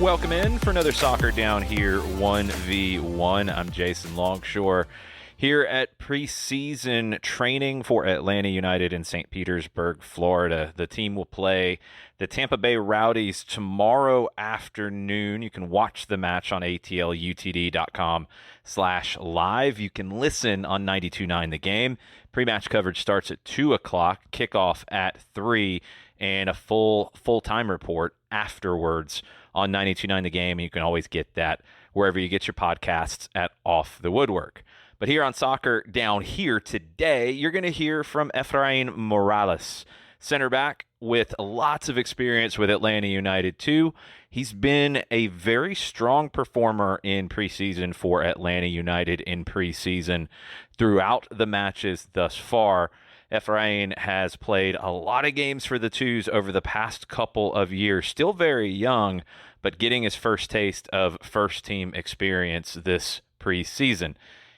Welcome in for another Soccer Down Here 1v1. I'm Jason Longshore here at preseason training for Atlanta United in St. Petersburg, Florida. The team will play the Tampa Bay Rowdies tomorrow afternoon. You can watch the match on atlutd.com/live. You can listen on 92.9 The Game. Pre-match coverage starts at 2 o'clock, kickoff at 3, and a full-time report afterwards on 92.9 The Game. You can always get that wherever you get your podcasts at Off the Woodwork. But here on Soccer Down Here today, you're going to hear from Efraín Morales, center back with lots of experience with Atlanta United too. He's been a very strong performer in preseason for Atlanta United in preseason throughout the matches thus far. Efraín has played a lot of games for the Twos over the past couple of years. Still very young, but getting his first taste of first-team experience this preseason.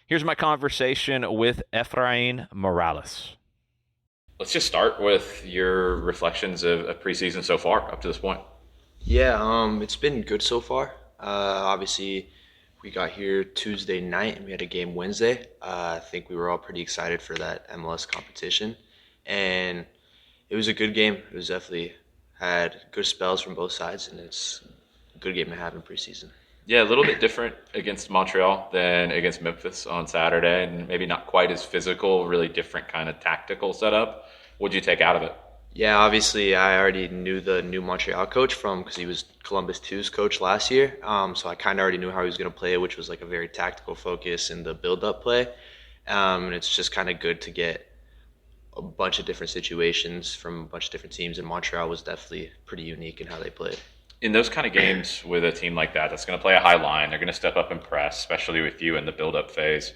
Here's my conversation with Efraín Morales. Let's just start with your reflections of preseason so far up to this point. Yeah, it's been good so far. Obviously, we got here Tuesday night and we had a game Wednesday. I think we were all pretty excited for that MLS competition. And it was a good game. It was definitely had good spells from both sides, and it's a good game to have in preseason. Yeah, a little bit different against Montreal than against Memphis on Saturday, and maybe not quite as physical, really different kind of tactical setup. What'd you take out of it? Yeah, obviously I already knew the new Montreal coach because he was Columbus 2's coach last year. So I kind of already knew how he was going to play, which was like a very tactical focus in the build-up play. And it's just kind of good to get a bunch of different situations from a bunch of different teams, and Montreal was definitely pretty unique in how they played. In those kind of games with a team like that, that's going to play a high line, they're going to step up and press, especially with you in the build-up phase.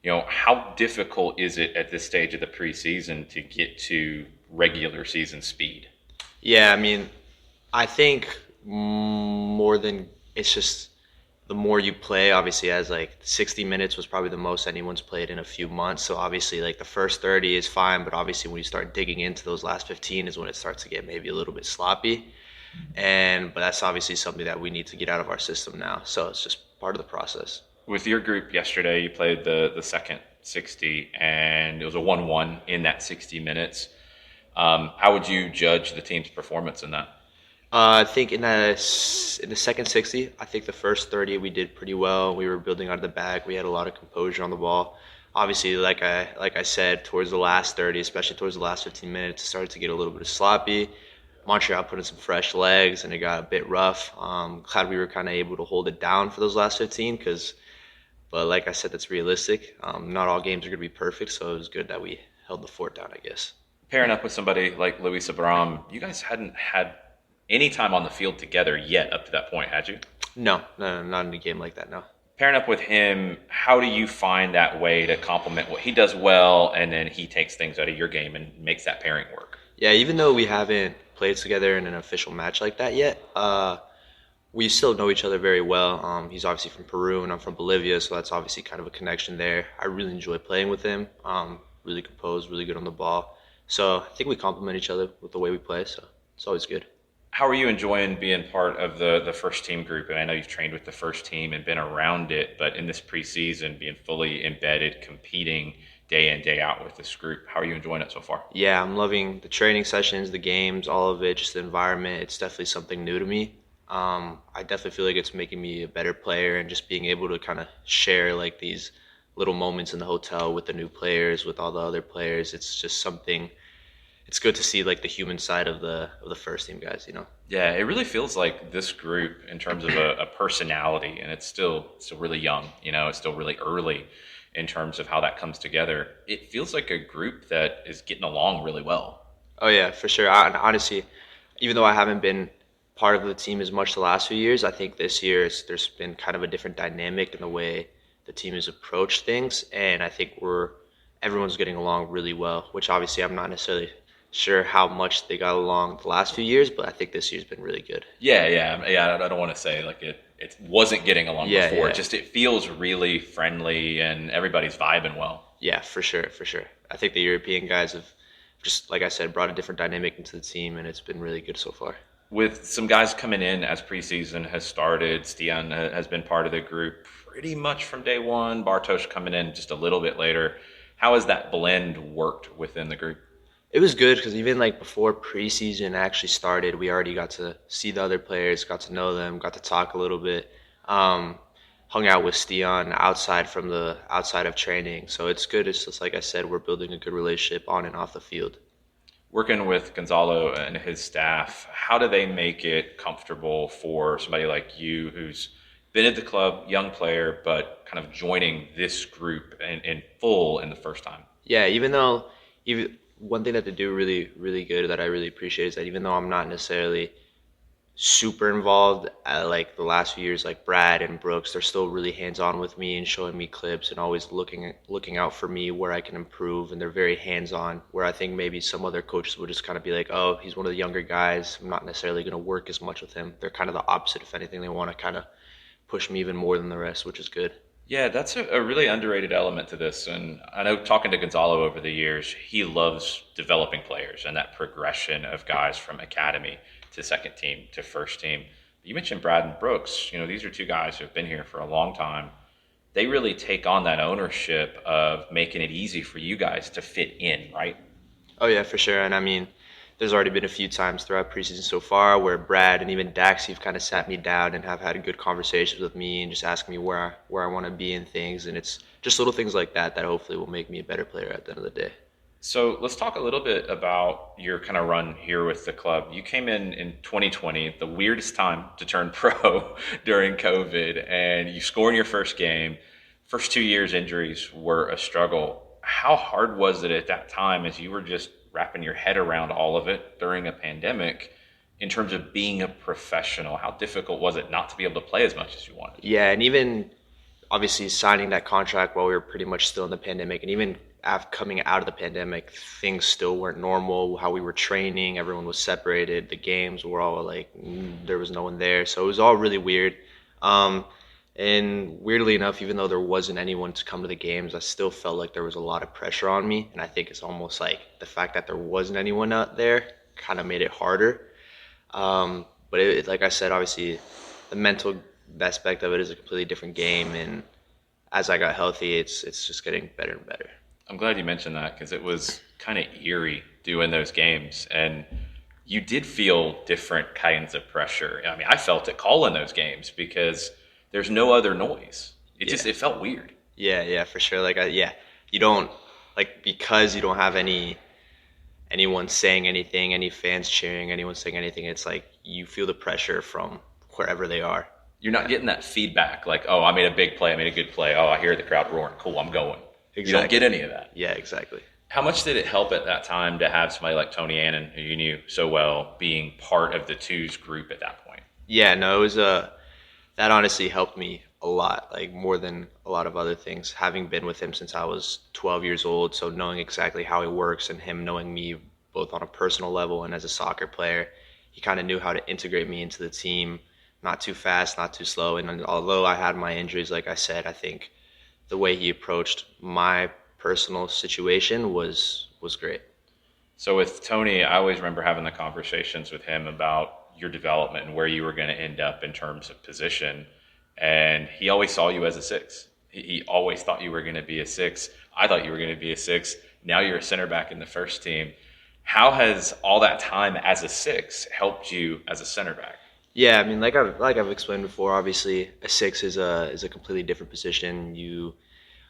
You know, how difficult is it at this stage of the preseason to get to regular season speed? Yeah, I mean, I think more than it's just the more you play, obviously, as like 60 minutes was probably the most anyone's played in a few months. So obviously, like the first 30 is fine, but obviously when you start digging into those last 15 is when it starts to get maybe a little bit sloppy. But that's obviously something that we need to get out of our system now. So it's just part of the process. With your group yesterday, you played the second 60, and it was a 1-1 in that 60 minutes. How would you judge the team's performance in that? I think in the second 60, I think the first 30 we did pretty well. We were building out of the back. We had a lot of composure on the ball. Obviously, like I said, towards the last 30, especially towards the last 15 minutes, it started to get a little bit sloppy. Montreal put in some fresh legs, and it got a bit rough. Glad we were kind of able to hold it down for those last 15 but like I said, that's realistic. Not all games are going to be perfect, so it was good that we held the fort down, I guess. Pairing up with somebody like Luis Abram, you guys hadn't had any time on the field together yet up to that point, had you? No, not in a game like that, no. Pairing up with him, how do you find that way to complement what he does well, and then he takes things out of your game and makes that pairing work? Yeah, even though we haven't played together in an official match like that yet, we still know each other very well. He's obviously from Peru and I'm from Bolivia, so that's obviously kind of a connection there. I really enjoy playing with him. Really composed, really good on the ball. So I think we complement each other with the way we play, so it's always good. How are you enjoying being part of the first team group? And I know you've trained with the first team and been around it, but in this preseason, being fully embedded, competing day in, day out with this group, how are you enjoying it so far? Yeah, I'm loving the training sessions, the games, all of it, just the environment. It's definitely something new to me. I definitely feel like it's making me a better player, and just being able to kind of share like these little moments in the hotel with the new players, with all the other players. It's just something. It's good to see like the human side of the first team guys, you know. Yeah, it really feels like this group in terms of a personality, and it's still really young. You know, it's still really early in terms of how that comes together. It feels like a group that is getting along really well. Oh yeah, for sure. Honestly, even though I haven't been part of the team as much the last few years, I think this year there's been kind of a different dynamic in the way the team has approached things, and I think everyone's getting along really well, which obviously I'm not necessarily sure how much they got along the last few years, but I think this year's been really good. Yeah. I don't want to say like it wasn't getting along before. Yeah. Just it feels really friendly and everybody's vibing well. Yeah, for sure. I think the European guys have just, like I said, brought a different dynamic into the team, and it's been really good so far. With some guys coming in as preseason has started, Stian has been part of the group pretty much from day one. Bartosz coming in just a little bit later. How has that blend worked within the group? It was good because even like before preseason actually started, we already got to see the other players, got to know them, got to talk a little bit. Um, Hung out with Stian outside of training, so it's good. It's just like I said, we're building a good relationship on and off the field. Working with Gonzalo and his staff, how do they make it comfortable for somebody like you who's been at the club, young player, but kind of joining this group in full in the first time? Yeah, even one thing that they do really good that I really appreciate is that even though I'm not necessarily super involved like the last few years, like Brad and Brooks, they're still really hands on with me and showing me clips and always looking out for me where I can improve, and they're very hands on, where I think maybe some other coaches would just kind of be like, oh, he's one of the younger guys, I'm not necessarily going to work as much with him. They're kind of the opposite. If anything, they want to kind of push me even more than the rest, which is good. Yeah, that's a really underrated element to this. And I know talking to Gonzalo over the years, he loves developing players and that progression of guys from academy to second team to first team. You mentioned Brad and Brooks. These are two guys who have been here for a long time. They really take on that ownership of making it easy for you guys to fit in, right? Oh yeah, for sure. And I mean, there's already been a few times throughout preseason so far where Brad and even Dax have kind of sat me down and have had good conversations with me and just asked me where I want to be in things. And it's just little things like that that hopefully will make me a better player at the end of the day. So let's talk a little bit about your kind of run here with the club. You came in 2020, the weirdest time to turn pro during COVID, and you score in your first game. First 2 years, injuries were a struggle. How hard was it at that time as you were just wrapping your head around all of it during a pandemic in terms of being a professional? How difficult was it not to be able to play as much as you wanted? Yeah, and even obviously signing that contract while we were pretty much still in the pandemic, and even after coming out of the pandemic, things still weren't normal. How we were training, everyone was separated. The games were all like there was no one there, so it was all really weird. And weirdly enough, even though there wasn't anyone to come to the games, I still felt like there was a lot of pressure on me. And I think it's almost like the fact that there wasn't anyone out there kind of made it harder. But like I said, obviously, the mental aspect of it is a completely different game. And as I got healthy, it's just getting better and better. I'm glad you mentioned that because it was kind of eerie doing those games. And you did feel different kinds of pressure. I mean, I felt it calling those games because there's no other noise. It felt weird. Yeah, for sure. You don't because you don't have anyone saying anything, any fans cheering, anyone saying anything. It's like you feel the pressure from wherever they are. You're not getting that feedback like, oh, I made a big play, I made a good play. Oh, I hear the crowd roaring. Cool, I'm going. Exactly. You don't get any of that. Yeah, exactly. How much did it help at that time to have somebody like Tony Annan, who you knew so well, being part of the twos group at that point? Yeah, no, it was that honestly helped me a lot, like more than a lot of other things, having been with him since I was 12 years old. So knowing exactly how he works and him knowing me both on a personal level and as a soccer player, he kind of knew how to integrate me into the team, not too fast, not too slow. And although I had my injuries, like I said, I think the way he approached my personal situation was great. So with Tony, I always remember having the conversations with him about your development and where you were going to end up in terms of position. And he always saw you as a six. He always thought you were going to be a six. I thought you were going to be a six. Now you're a center back in the first team. How has all that time as a six helped you as a center back? Yeah, I mean, like I've explained before, obviously a six is a completely different position. You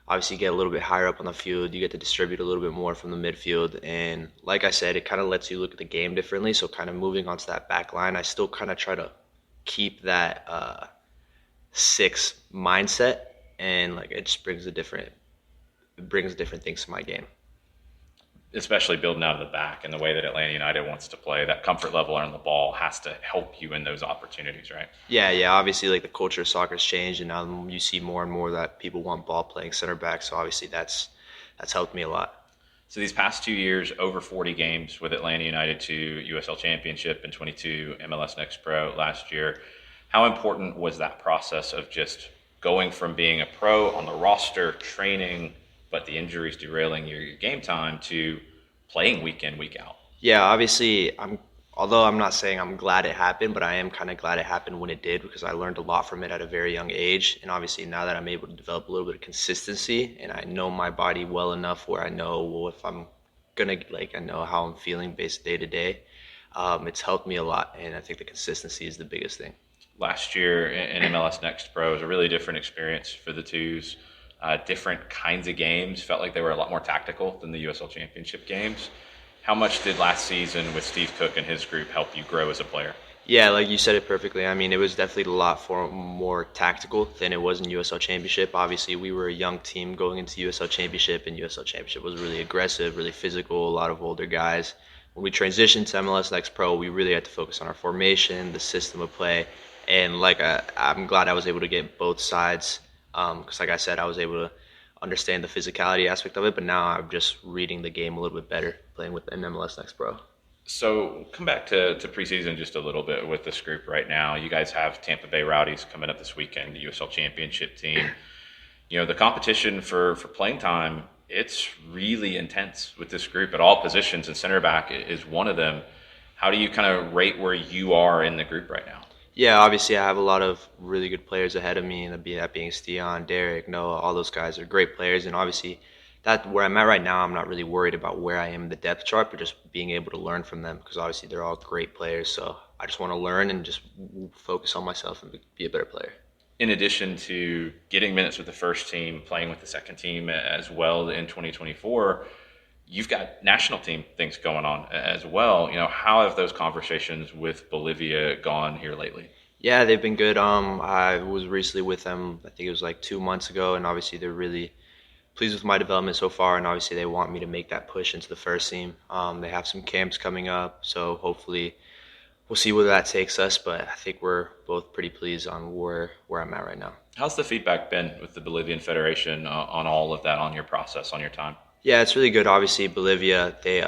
obviously get a little bit higher up on the field. You get to distribute a little bit more from the midfield. And like I said, it kind of lets you look at the game differently. So kind of moving onto that back line, I still kind of try to keep that six mindset, and like it just brings different things to my game. Especially building out of the back and the way that Atlanta United wants to play, that comfort level on the ball has to help you in those opportunities, right? Yeah. Obviously, like the culture of soccer's changed, and now you see more and more that people want ball playing center back. So obviously, that's helped me a lot. So these past 2 years, over 40 games with Atlanta United to USL Championship and 22 MLS Next Pro last year. How important was that process of just going from being a pro on the roster, training, but the injuries derailing your game time, to playing week in, week out? Yeah, obviously, although I'm not saying I'm glad it happened, but I am kind of glad it happened when it did because I learned a lot from it at a very young age. And obviously now that I'm able to develop a little bit of consistency and I know my body well enough where I know, well, if I'm gonna, like, I know how I'm feeling based day to day. It's helped me a lot, and I think the consistency is the biggest thing. Last year in MLS Next Pro was a really different experience for the twos. Different kinds of games. Felt like they were a lot more tactical than the USL Championship games. How much did last season with Steve Cook and his group help you grow as a player? Yeah, like you said it perfectly. I mean, it was definitely a lot more tactical than it was in USL Championship. Obviously, we were a young team going into USL Championship, and USL Championship was really aggressive, really physical, a lot of older guys. When we transitioned to MLS Next Pro, we really had to focus on our formation, the system of play, and I'm glad I was able to get both sides. Because, like I said, I was able to understand the physicality aspect of it, but now I'm just reading the game a little bit better playing with an MLS Next Pro. So come back to preseason just a little bit with this group right now. You guys have Tampa Bay Rowdies coming up this weekend, the USL Championship team. The competition for playing time, it's really intense with this group at all positions, and center back is one of them. How do you kind of rate where you are in the group right now? Yeah, obviously I have a lot of really good players ahead of me, and that being Stian, Derek, Noah, all those guys are great players, and obviously that where I'm at right now, I'm not really worried about where I am in the depth chart, but just being able to learn from them because obviously they're all great players. So I just want to learn and just focus on myself and be a better player. In addition to getting minutes with the first team, playing with the second team as well in 2024, you've got national team things going on as well. How have those conversations with Bolivia gone here lately? Yeah, they've been good. I was recently with them, I think it was like 2 months ago, and obviously they're really pleased with my development so far, and obviously they want me to make that push into the first team. They have some camps coming up, so hopefully we'll see where that takes us, but I think we're both pretty pleased on where I'm at right now. How's the feedback been with the Bolivian Federation on all of that, on your process, on your time? Yeah, it's really good. Obviously, Bolivia, they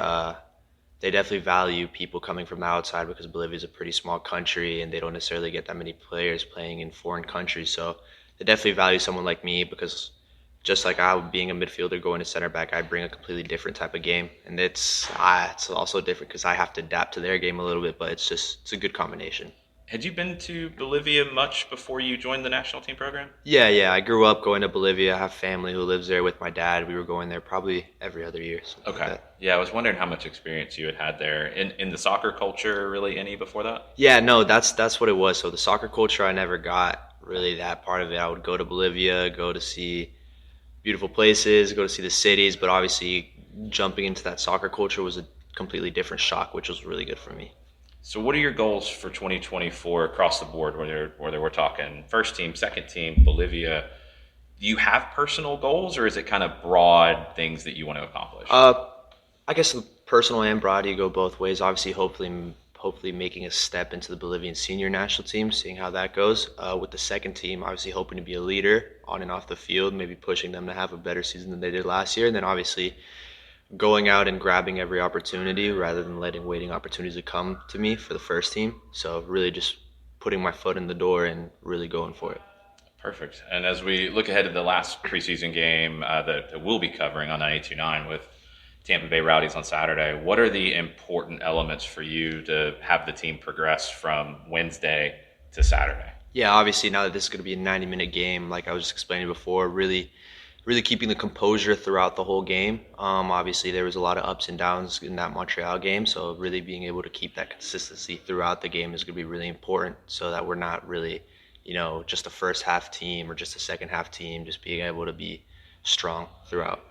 definitely value people coming from the outside because Bolivia is a pretty small country and they don't necessarily get that many players playing in foreign countries. So they definitely value someone like me because just like I, being a midfielder going to center back, I bring a completely different type of game, and it's also different because I have to adapt to their game a little bit. But it's a good combination. Had you been to Bolivia much before you joined the national team program? Yeah. I grew up going to Bolivia. I have family who lives there with my dad. We were going there probably every other year. Okay. Like yeah, I was wondering how much experience you had there. In the soccer culture, really any before that? Yeah, no, that's what it was. So the soccer culture, I never got really that part of it. I would go to Bolivia, go to see beautiful places, go to see the cities, but obviously jumping into that soccer culture was a completely different shock, which was really good for me. So what are your goals for 2024 across the board, whether we're talking first team, second team, Bolivia? Do you have personal goals, or is it kind of broad things that you want to accomplish? I guess the personal and broad, you go both ways. Obviously, hopefully making a step into the Bolivian senior national team, seeing how that goes. With the second team, obviously hoping to be a leader on and off the field, maybe pushing them to have a better season than they did last year. And then obviously going out and grabbing every opportunity rather than waiting opportunities to come to me for the first team. So really just putting my foot in the door and really going for it. Perfect. And as we look ahead to the last preseason game that we'll be covering on 92.9 with Tampa Bay Rowdies on Saturday, what are the important elements for you to have the team progress from Wednesday to Saturday? Yeah, obviously now that this is going to be a 90-minute game, like I was just explaining before, really keeping the composure throughout the whole game. Obviously there was a lot of ups and downs in that Montreal game, so really being able to keep that consistency throughout the game is going to be really important so that we're not really, just a first half team or just a second half team, just being able to be strong throughout.